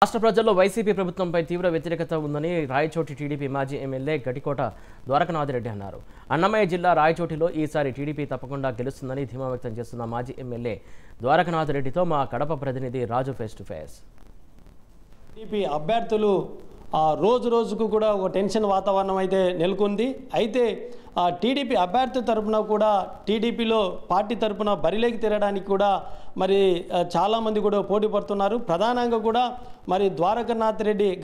రాష్ట్ర ప్రజల్లో వైసీపీ ప్రభుత్వంపై తీవ్ర వ్యతిరేకత ఉందని రాయచోటి టీడీపీ మాజీ ఎమ్మెల్యే గడికోట ద్వారకనాథరెడ్డి అన్నారు. అన్నమయ్య జిల్లా రాయచోటిలో ఈసారి టీడీపీ తప్పకుండా గెలుస్తుందని ధీమా వ్యక్తం చేస్తున్న మాజీ ఎమ్మెల్యే ద్వారకనాథరెడ్డితో మా కడప ప్రతినిధి రాజు ఫేస్ టు ఫేస్. టీడీపీ అభ్యర్థులు రోజు రోజుకు కూడా ఒక టెన్షన్ వాతావరణం అయితే నెలకొంది. అయితే టీడీపీ అభ్యర్థి తరపున కూడా టీడీపీలో పార్టీ తరపున బరిలోకి తిరగడానికి కూడా మరి చాలామంది కూడా పోటీ పడుతున్నారు. ప్రధానంగా కూడా మరి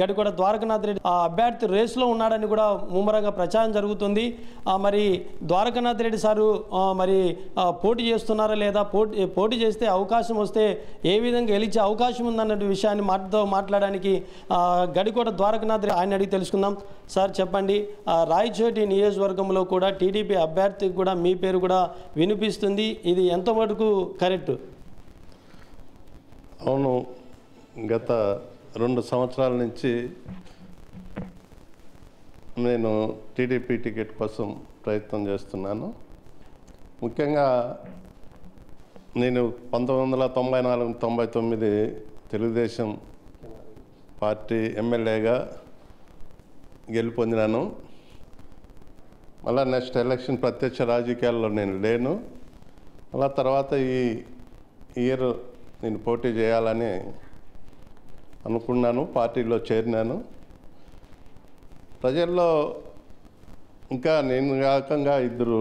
గడికోట ద్వారకనాథ్ రెడ్డి అభ్యర్థి రేసులో ఉన్నాడని కూడా ముమ్మరంగా ప్రచారం జరుగుతుంది. మరి ద్వారకనాథ్ రెడ్డి సారు మరి పోటీ చేస్తున్నారా లేదా, పోటీ చేస్తే అవకాశం వస్తే ఏ విధంగా గెలిచే అవకాశం ఉందన్న విషయాన్ని మాట్లాడడానికి గడికోట ద్వారకనాథ్ రెడ్డి ఆయన అడిగి తెలుసుకుందాం. సార్ చెప్పండి, రాయచోటి నియోజకవర్గంలో కూడా టీడీపీ అభ్యర్థికి కూడా మీ పేరు కూడా వినిపిస్తుంది, ఇది ఎంతవరకు కరెక్ట్? అవును, గత 2 సంవత్సరాల నుంచి నేను టీడీపీ టికెట్ కోసం ప్రయత్నం చేస్తున్నాను. ముఖ్యంగా నేను 1994-99 తెలుగుదేశం పార్టీ ఎమ్మెల్యేగా గెలుపొందినాను. మళ్ళీ నెక్స్ట్ ఎలక్షన్ ప్రత్యక్ష రాజకీయాల్లో నేను లేను. మళ్ళీ తర్వాత ఈ ఇయర్ నేను పోటీ చేయాలని అనుకున్నాను, పార్టీలో చేరినాను. ప్రజల్లో ఇంకా నేను కాకంగా 2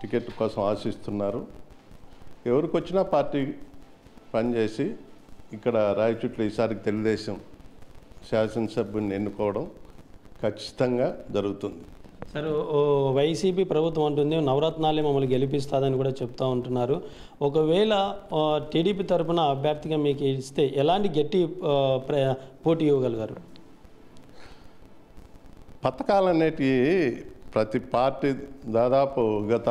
టికెట్ కోసం ఆశిస్తున్నారు. ఎవరికి వచ్చినా పార్టీ పనిచేసి ఇక్కడ రాయచోట్ల ఈసారికి తెలుగుదేశం శాసనసభ్యుని ఎన్నుకోవడం ఖచ్చితంగా జరుగుతుంది. సార్, వైసీపీ ప్రభుత్వం అంటుంది నవరత్నాలే మమ్మల్ని గెలిపిస్తుందని కూడా చెప్తూ ఉంటున్నారు. ఒకవేళ టీడీపీ తరఫున అభ్యర్థిగా మీకు ఇస్తే ఎలాంటి గట్టి పోటీ ఇవ్వగలిగారు? పథకాలు అనేటివి ప్రతి పార్టీ దాదాపు గత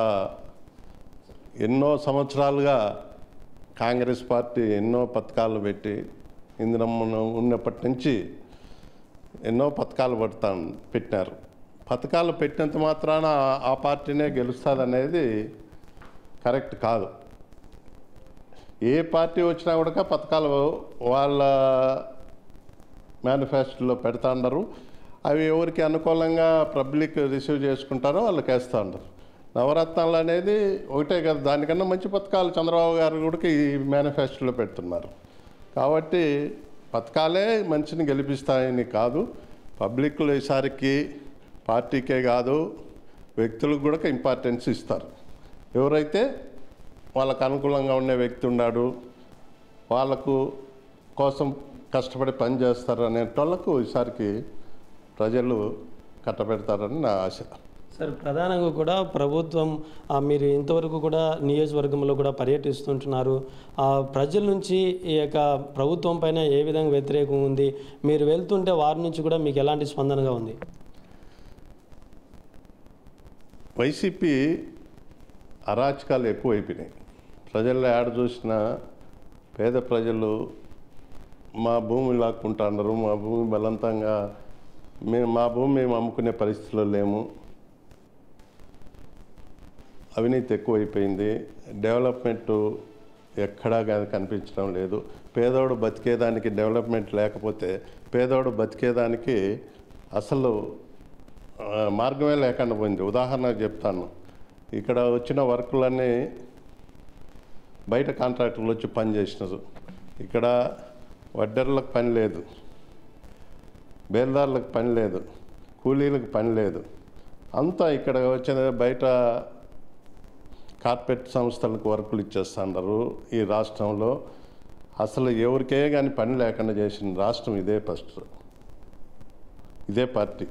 ఎన్నో సంవత్సరాలుగా కాంగ్రెస్ పార్టీ ఎన్నో పథకాలు పెట్టి ఇందులో ఉన్నప్పటి నుంచి ఎన్నో పథకాలు పెట్టినారు. పథకాలు పెట్టినంత మాత్రాన ఆ పార్టీనే గెలుస్తుందనేది కరెక్ట్ కాదు. ఏ పార్టీ వచ్చినా కూడా పథకాలు వాళ్ళ మేనిఫెస్టోలో పెడతా ఉండరు. అవి ఎవరికి అనుకూలంగా పబ్లిక్ రిసీవ్ చేసుకుంటారో వాళ్ళకి వేస్తూ ఉండరు. నవరత్నాలు అనేది ఒకటే కదా, దానికన్నా మంచి పథకాలు చంద్రబాబు గారు కూడా ఈ మేనిఫెస్టోలో పెడుతున్నారు. కాబట్టి పథకాలే మనిషిని గెలిపిస్తాయని కాదు, పబ్లిక్లో ఈసారికి పార్టీకే కాదు వ్యక్తులకు కూడా ఇంపార్టెన్స్ ఇస్తారు. ఎవరైతే వాళ్ళకు అనుకూలంగా ఉండే వ్యక్తి ఉన్నాడు, వాళ్ళకు కోసం కష్టపడి పని చేస్తారు అనేటోళ్ళకు ఈసారికి ప్రజలు కట్టబెడతారని నా ఆశ. సార్, ప్రధానంగా కూడా ప్రభుత్వం మీరు ఇంతవరకు కూడా నియోజకవర్గంలో కూడా పర్యటిస్తుంటున్నారు. ప్రజల నుంచి ఈ యొక్క ప్రభుత్వం పైన ఏ విధంగా వ్యతిరేకం ఉంది, మీరు వెళ్తుంటే వారి నుంచి కూడా మీకు ఎలాంటి స్పందనగా ఉంది? వైసీపీ అరాచకాలు ఎక్కువైపోయినాయి. ప్రజల్లో ఏడ చూసినా పేద ప్రజలు మా భూమి లాక్కుంటున్నారు, మా భూమి బలవంతంగా మా భూమి మేము అమ్ముకునే పరిస్థితిలో లేము, అవినీతి ఎక్కువైపోయింది, డెవలప్మెంటు ఎక్కడా కనిపించడం లేదు. పేదోడు బతికేదానికి డెవలప్మెంట్ లేకపోతే పేదోడు బతికేదానికి అసలు మార్గమే లేకుండా పోయింది. ఉదాహరణకు చెప్తాను, ఇక్కడ వచ్చిన వర్కులన్నీ బయట కాంట్రాక్టర్లు వచ్చి పని చేసినారు. ఇక్కడ వడ్డర్లకు పని లేదు, బేల్దారులకు పని లేదు, కూలీలకు పని లేదు. అంతా ఇక్కడ వచ్చిన బయట కార్పొరేట్ సంస్థలకు వర్కులు ఇచ్చేస్తున్నారు. ఈ రాష్ట్రంలో అసలు ఎవరికే కానీ పని లేకుండా చేసిన రాష్ట్రం ఇదే ఫస్ట్. ఇదే పార్టీ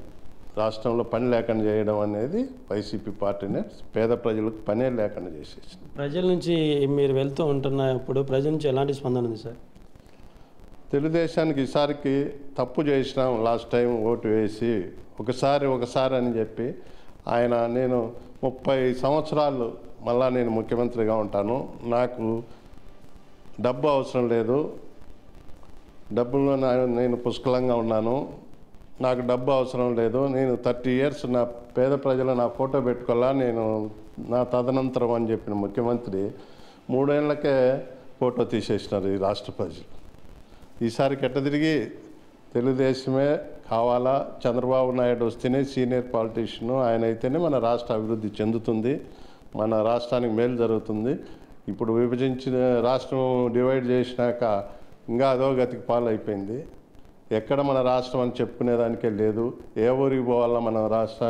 రాష్ట్రంలో పని లేకుండా చేయడం అనేది వైసీపీ పార్టీనే పేద ప్రజలకు పనే లేకుండా చేసేసింది. ప్రజల నుంచి మీరు వెళ్తూ ఉంటున్నప్పుడు ప్రజల నుంచి ఎలాంటి స్పందన ఉంది సార్? తెలుగుదేశానికి ఈసారికి తప్పు చేసినాం, లాస్ట్ టైం ఓటు వేసి ఒకసారి అని చెప్పి నేను 30 సంవత్సరాలు మళ్ళా నేను ముఖ్యమంత్రిగా ఉంటాను, నాకు డబ్బు అవసరం లేదు, డబ్బులో నేను పుష్కలంగా ఉన్నాను, నాకు డబ్బు అవసరం లేదు, నేను 30 years నా పేద ప్రజలు నా ఫోటో పెట్టుకోవాలా, నేను నా తదనంతరం అని చెప్పిన ముఖ్యమంత్రి 3 ఏళ్లకే ఫోటో తీసేసినారు ఈ రాష్ట్ర ప్రజలు. ఈసారి తిరిగి తెలుగుదేశమే కావాలా, చంద్రబాబు నాయుడు వస్తేనే సీనియర్ పాలిటీషియను, ఆయన అయితేనే మన రాష్ట్ర అభివృద్ధి చెందుతుంది, మన రాష్ట్రానికి మేలు జరుగుతుంది. ఇప్పుడు విభజించిన రాష్ట్రం డివైడ్ చేసినాక ఇంకా అదో గతికి పాలైపోయింది. ఎక్కడ మన రాష్ట్రం అని చెప్పుకునేదానికే లేదు. ఏ ఊరికి పోవాలా మన రాష్ట్ర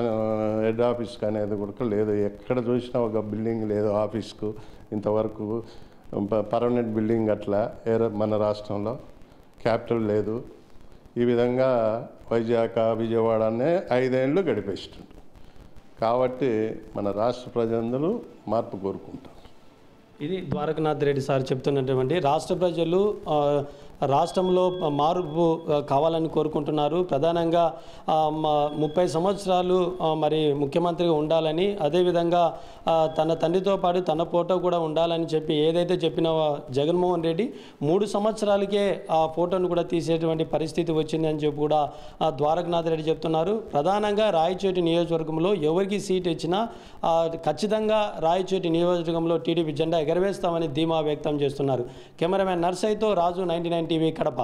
హెడ్ ఆఫీస్కి అనేది కూడా లేదు. ఎక్కడ చూసినా ఒక బిల్డింగ్ లేదు ఆఫీస్కు. ఇంతవరకు పర్మనెంట్ బిల్డింగ్ అట్లా మన రాష్ట్రంలో క్యాపిటల్ లేదు. ఈ విధంగా వైజాగ్ విజయవాడనే 5 ఏళ్ళు గడిపేస్తుంటారు. కాబట్టి మన రాష్ట్ర ప్రజలందరూ మార్పు కోరుకుంటారు. ఇది ద్వారకనాథ్ రెడ్డి సార్ చెప్తున్నటువంటి రాష్ట్ర ప్రజలు రాష్ట్రంలో మార్పు కావాలని కోరుకుంటున్నారు. ప్రధానంగా 30 సంవత్సరాలు మరి ముఖ్యమంత్రిగా ఉండాలని, అదేవిధంగా తన తండ్రితో పాటు తన ఫోటో కూడా ఉండాలని చెప్పి ఏదైతే చెప్పిన జగన్మోహన్ రెడ్డి 3 సంవత్సరాలకే ఆ ఫోటోను కూడా తీసేటువంటి పరిస్థితి వచ్చిందని చెప్పి కూడా ద్వారకనాథ్ రెడ్డి చెప్తున్నారు. ప్రధానంగా రాయచోటి నియోజకవర్గంలో ఎవరికి సీట్ ఇచ్చినా ఖచ్చితంగా రాయచోటి నియోజకవర్గంలో టీడీపీ జెండా ఎగరవేస్తామని ధీమా వ్యక్తం చేస్తున్నారు. కెమెరామెన్ నర్సయ్యతో రాజు, 99 టీవీ, కడప.